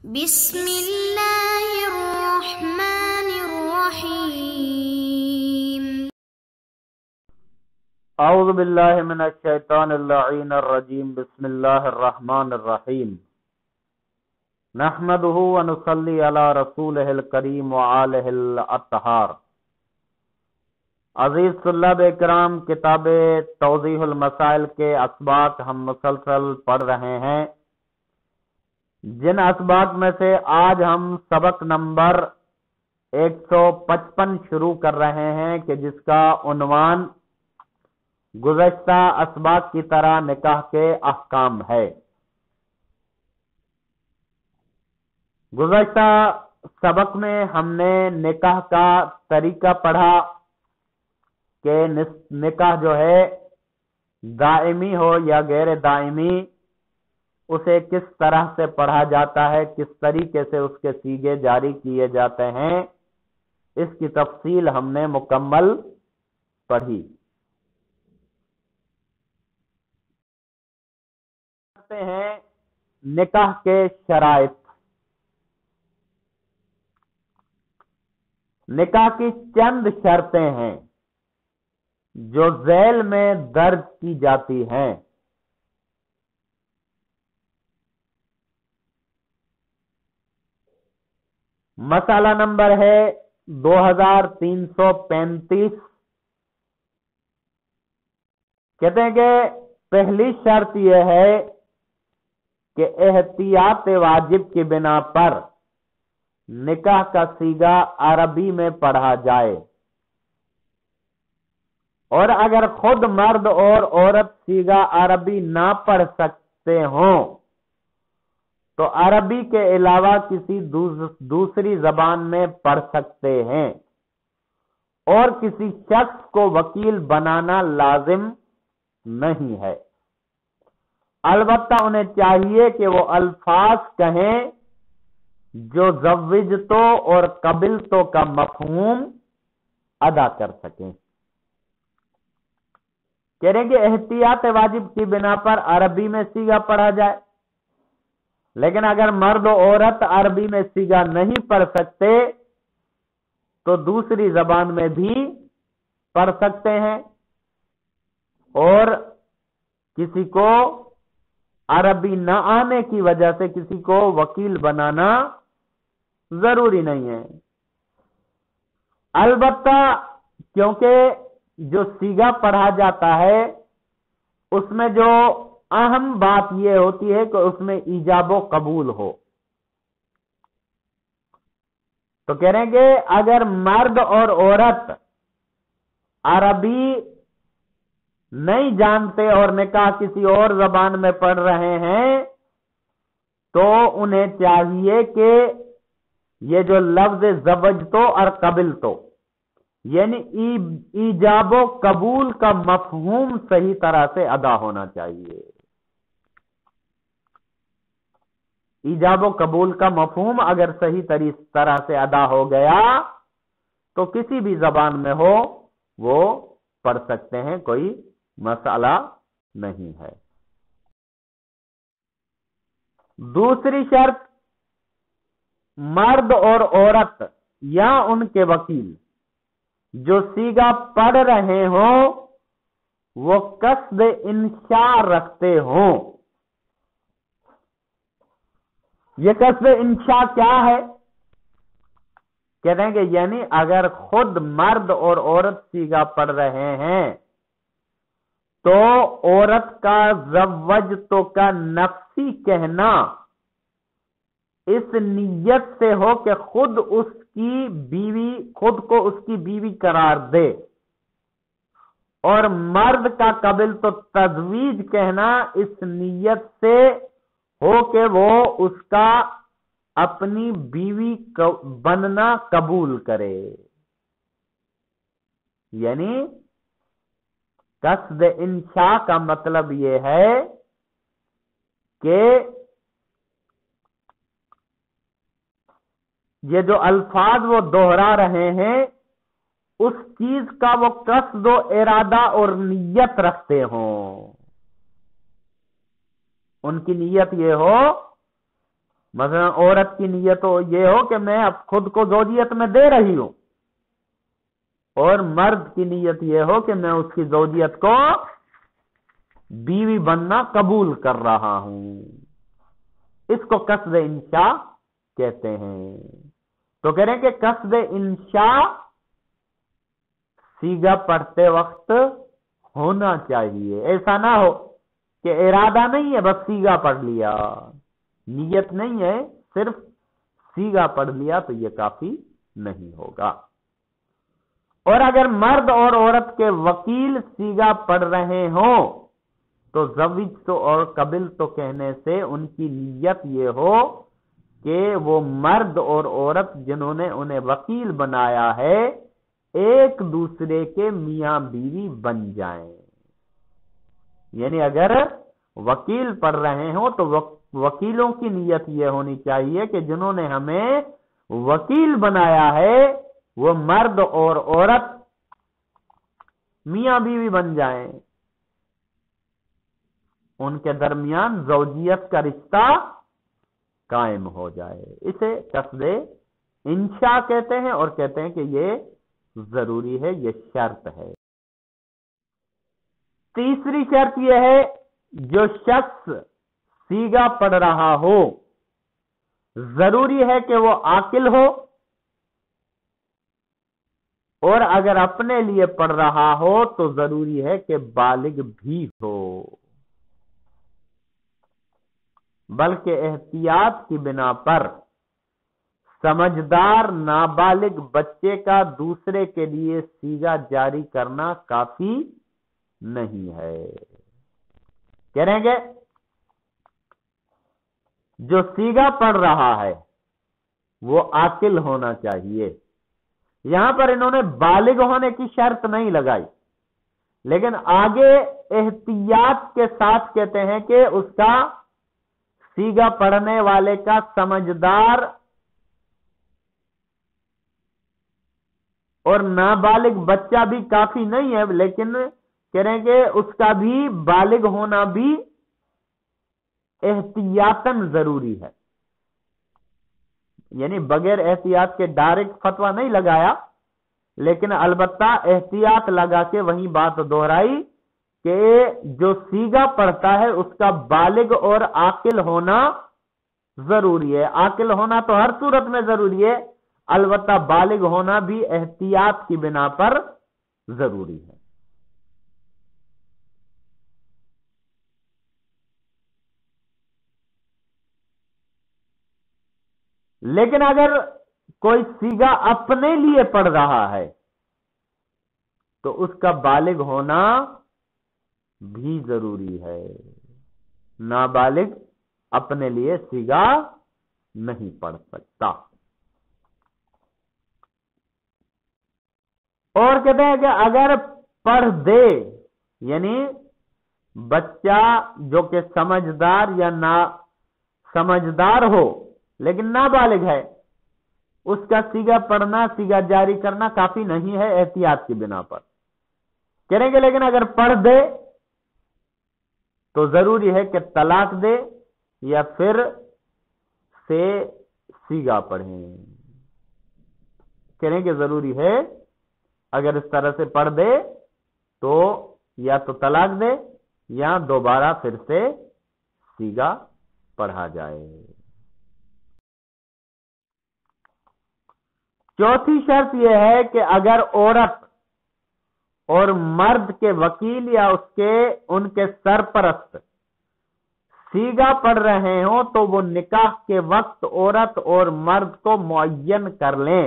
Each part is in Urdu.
بسم اللہ الرحمن الرحیم۔ اعوذ باللہ من الشیطان اللعین الرجیم، بسم اللہ الرحمن الرحیم، نحمدہ ونصلی علی رسولہ الکریم وآلہ الاطہار۔ عزیز طلاب اکرام، کتاب توضیح المسائل کے اسباق ہم مسلسل پڑھ رہے ہیں، جن اسباق میں سے آج ہم سبق نمبر 155 شروع کر رہے ہیں کہ جس کا عنوان گزشتہ اسباق کی طرح نکاح کے احکام ہے۔ گزشتہ سبق میں ہم نے نکاح کا طریقہ پڑھا کہ نکاح جو ہے دائمی ہو یا غیر دائمی، اسے کس طرح سے پڑھا جاتا ہے، کس طریقے سے اس کے سیغے جاری کیے جاتے ہیں، اس کی تفصیل ہم نے مکمل پڑھی۔ ہیں نکاح کے شرائط۔ نکاح کی چند شرطیں ہیں جو ذیل میں درج کی جاتی ہیں۔ مسئلہ نمبر ہے 2335۔ کہتے ہیں کہ پہلی شرط یہ ہے کہ احتیاط واجب کی بنا پر نکاح کا صیغہ عربی میں پڑھا جائے، اور اگر خود مرد اور عورت صیغہ عربی نہ پڑھ سکتے ہوں تو عربی کے علاوہ کسی دوسری زبان میں پڑھ سکتے ہیں، اور کسی شخص کو وکیل بنانا لازم نہیں ہے۔ البتہ انہیں چاہیے کہ وہ الفاظ کہیں جو زوجتو اور قبلتو کا مفہوم ادا کر سکیں۔ کہہ رہے ہیں کہ احتیاط واجب کی بنا پر عربی میں صیغہ پڑھا جائے، لیکن اگر مرد و عورت عربی میں صیغہ نہیں پڑھ سکتے تو دوسری زبان میں بھی پڑھ سکتے ہیں، اور کسی کو عربی نہ آنے کی وجہ سے کسی کو وکیل بنانا ضروری نہیں ہے۔ البتہ کیونکہ جو صیغہ پڑھا جاتا ہے اس میں جو اہم بات یہ ہوتی ہے کہ اس میں ایجاب و قبول ہو، تو کہہ رہے ہیں کہ اگر مرد اور عورت عربی نہیں جانتے اور نکاح کسی اور زبان میں پڑھ رہے ہیں تو انہیں چاہیے کہ یہ جو لفظ زوجتو اور قبلتو یعنی ایجاب و قبول کا مفہوم صحیح طرح سے ادا ہونا چاہیے۔ ایجاب و قبول کا مفہوم اگر صحیح طرح سے ادا ہو گیا تو کسی بھی زبان میں ہو وہ پڑھ سکتے ہیں، کوئی مسئلہ نہیں ہے۔ دوسری شرط، مرد اور عورت یا ان کے وکیل جو صیغہ پڑھ رہے ہوں وہ قصد انشاء رکھتے ہوں۔ یہ قصد انشاء کیا ہے؟ کہتے ہیں کہ یعنی اگر خود مرد اور عورت صیغہ پڑھ رہے ہیں تو عورت کا زوجتو کا نفسی کہنا اس نیت سے ہو کہ خود کو اس کی بیوی قرار دے، اور مرد کا قبل تو تزویج کہنا اس نیت سے ہو کہ وہ اس کا اپنی بیوی بننا قبول کرے۔ یعنی قصد انشاء کا مطلب یہ ہے کہ یہ جو الفاظ وہ دوہرا رہے ہیں اس چیز کا وہ قصد و ارادہ اور نیت رکھتے ہوں، ان کی نیت یہ ہو مثلا عورت کی نیت ہو یہ ہو کہ میں اب خود کو زوجیت میں دے رہی ہوں، اور مرد کی نیت یہ ہو کہ میں اس کی زوجیت کو بیوی بننا قبول کر رہا ہوں، اس کو قصد انشاء کہتے ہیں۔ تو کہہ رہے ہیں کہ قصد انشاء سیگا پڑھتے وقت ہونا چاہیے، ایسا نہ ہو کہ ارادہ نہیں ہے بس سیگا پڑھ لیا، نیت نہیں ہے صرف سیگا پڑھ لیا، تو یہ کافی نہیں ہوگا۔ اور اگر مرد اور عورت کے وکیل سیگا پڑھ رہے ہوں تو زوج تو اور قبل تو کہنے سے ان کی نیت یہ ہو کہ وہ مرد اور عورت جنہوں نے انہیں وکیل بنایا ہے ایک دوسرے کے میاں بیوی بن جائیں، یعنی اگر وکیل پڑھ رہے ہوں تو وکیلوں کی نیت یہ ہونی چاہیے کہ جنہوں نے ہمیں وکیل بنایا ہے وہ مرد اور عورت میاں بیوی بن جائیں، ان کے درمیان زوجیت کا رشتہ قائم ہو جائے، اسے قصد انشاء کہتے ہیں، اور کہتے ہیں کہ یہ ضروری ہے، یہ شرط ہے۔ تیسری شرط یہ ہے جو شخص سیگا پڑھ رہا ہو ضروری ہے کہ وہ عاقل ہو، اور اگر اپنے لیے پڑھ رہا ہو تو ضروری ہے کہ بالغ بھی ہو، بلکہ احتیاط کی بنا پر سمجھدار نابالغ بچے کا دوسرے کے لیے سیگا جاری کرنا کافی نہیں ہے۔ کہہ رہیں گے جو سیگا پڑھ رہا ہے وہ عاقل ہونا چاہیے، یہاں پر انہوں نے بالغ ہونے کی شرط نہیں لگائی، لیکن آگے احتیاط کے ساتھ کہتے ہیں کہ اس کا سیگا پڑھنے والے کا سمجھدار اور نابالغ بچہ بھی کافی نہیں ہے، لیکن کہہ رہے ہیں کہ اس کا بھی بالغ ہونا بھی احتیاطاً ضروری ہے، یعنی بغیر احتیاط کے ڈائریکٹ فتویٰ نہیں لگایا، لیکن البتہ احتیاط لگا کے وہی بات دہرائی کہ جو سیگا پڑھتا ہے اس کا بالغ اور عاقل ہونا ضروری ہے۔ عاقل ہونا تو ہر صورت میں ضروری ہے، البتہ بالغ ہونا بھی احتیاط کی بنا پر ضروری ہے۔ لیکن اگر کوئی سیگا اپنے لیے پڑھ رہا ہے تو اس کا بالغ ہونا بھی ضروری ہے، نابالغ اپنے لیے سیگا نہیں پڑھ سکتا۔ اور کہتے ہیں کہ اگر پڑھ دے، یعنی بچہ جو کہ سمجھدار یا نا سمجھدار ہو لیکن نابالغ ہے، اس کا سیگا پڑھنا سیگا جاری کرنا کافی نہیں ہے احتیاط کی بنا پر، کریں گے لیکن اگر پڑھ دے تو ضروری ہے کہ طلاق دے یا پھر سے سیگا پڑھیں، کریں گے ضروری ہے اگر اس طرح سے پڑھ دے تو یا تو طلاق دے یا دوبارہ پھر سے سیگا پڑھا جائے۔ چوتھی شرط یہ ہے کہ اگر عورت اور مرد کے وکیل یا ان کے سرپرست سیگا پڑھ رہے ہوں تو وہ نکاح کے وقت عورت اور مرد کو معین کر لیں،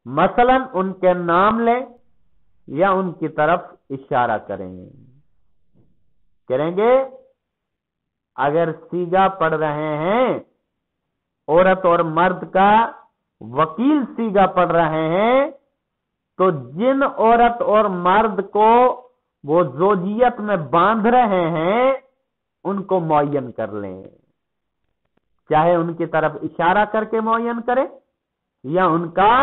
مثلا ان کے نام لیں یا ان کی طرف اشارہ کریں گے اگر سیگا پڑھ رہے ہیں عورت اور مرد کا وکیل سیگا پڑھ رہے ہیں تو جن عورت اور مرد کو وہ زوجیت میں باندھ رہے ہیں ان کو معین کر لیں، چاہے ان کی طرف اشارہ کر کے معین کریں یا ان کا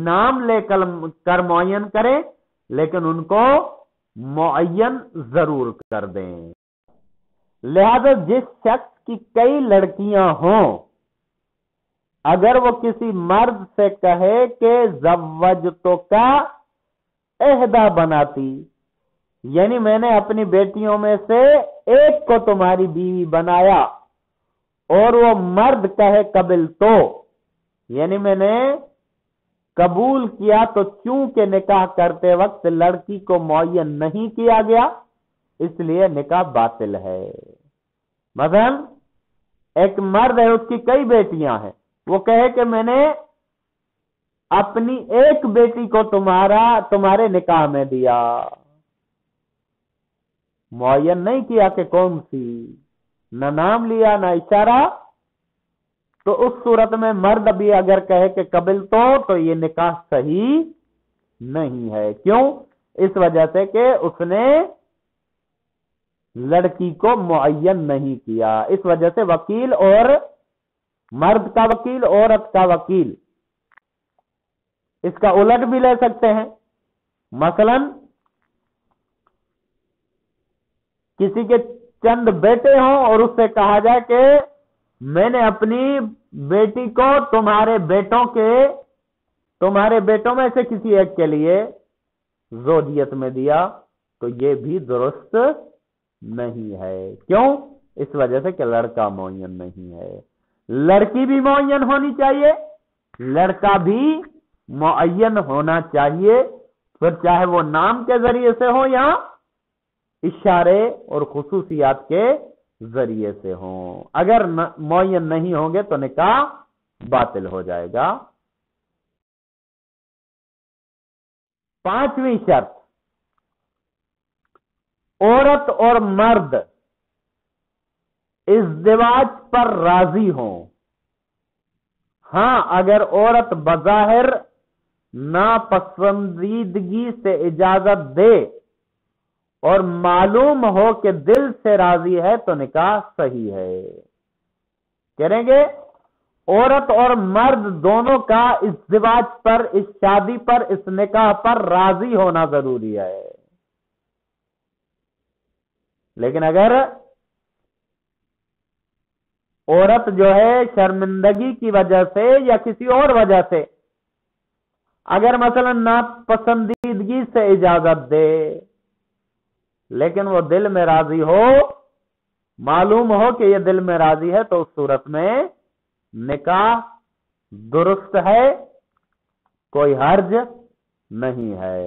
نام لے کر معین کریں، لیکن ان کو معین ضرور کر دیں۔ لہذا جس شخص کی کئی لڑکیاں ہوں، اگر وہ کسی مرد سے کہے کہ زوجتک احدی بناتی، یعنی میں نے اپنی بیٹیوں میں سے ایک کو تمہاری بیوی بنایا، اور وہ مرد کہے قبل تو، یعنی میں نے قبول کیا، تو چونکہ نکاح کرتے وقت لڑکی کو معین نہیں کیا گیا اس لیے نکاح باطل ہے۔ مثلا ایک مرد ہے، اس کی کئی بیٹیاں ہیں، وہ کہے کہ میں نے اپنی ایک بیٹی کو تمہارے نکاح میں دیا، معین نہیں کیا کہ کون سی، نہ نام لیا نہ اشارہ، تو اس صورت میں مرد بھی اگر کہے کہ قبل تو یہ نکاح صحیح نہیں ہے۔ کیوں؟ اس وجہ سے کہ اس نے لڑکی کو معین نہیں کیا، اس وجہ سے وکیل اور مرد کا وکیل، عورت کا وکیل، اس کا الٹ بھی لے سکتے ہیں۔ مثلا کسی کے چند بیٹے ہوں اور اس سے کہا جائے کہ میں نے اپنی بیٹی کو تمہارے بیٹوں میں سے کسی ایک کے لیے زوجیت میں دیا، تو یہ بھی درست نہیں ہے۔ کیوں؟ اس وجہ سے کہ لڑکا معین نہیں ہے۔ لڑکی بھی معین ہونی چاہیے، لڑکا بھی معین ہونا چاہیے، پھر چاہے وہ نام کے ذریعے سے ہو یا اشارے اور خصوصیات کے ذریعے سے ہوں۔ اگر معین نہیں ہوں گے تو نکاح باطل ہو جائے گا۔ 5ویں شرط، عورت اور مرد ازدواج پر راضی ہوں۔ ہاں، اگر عورت بظاہر ناپسندیدگی سے اجازت دے اور معلوم ہو کہ دل سے راضی ہے تو نکاح صحیح ہے۔ کریں گے عورت اور مرد دونوں کا ازدواج پر، اس شادی پر، اس نکاح پر راضی ہونا ضروری ہے۔ لیکن اگر عورت جو ہے شرمندگی کی وجہ سے یا کسی اور وجہ سے، اگر مثلا ناپسندیدگی سے اجازت دے لیکن وہ دل میں راضی ہو، معلوم ہو کہ یہ دل میں راضی ہے، تو اس صورت میں نکاح درست ہے، کوئی حرج نہیں ہے۔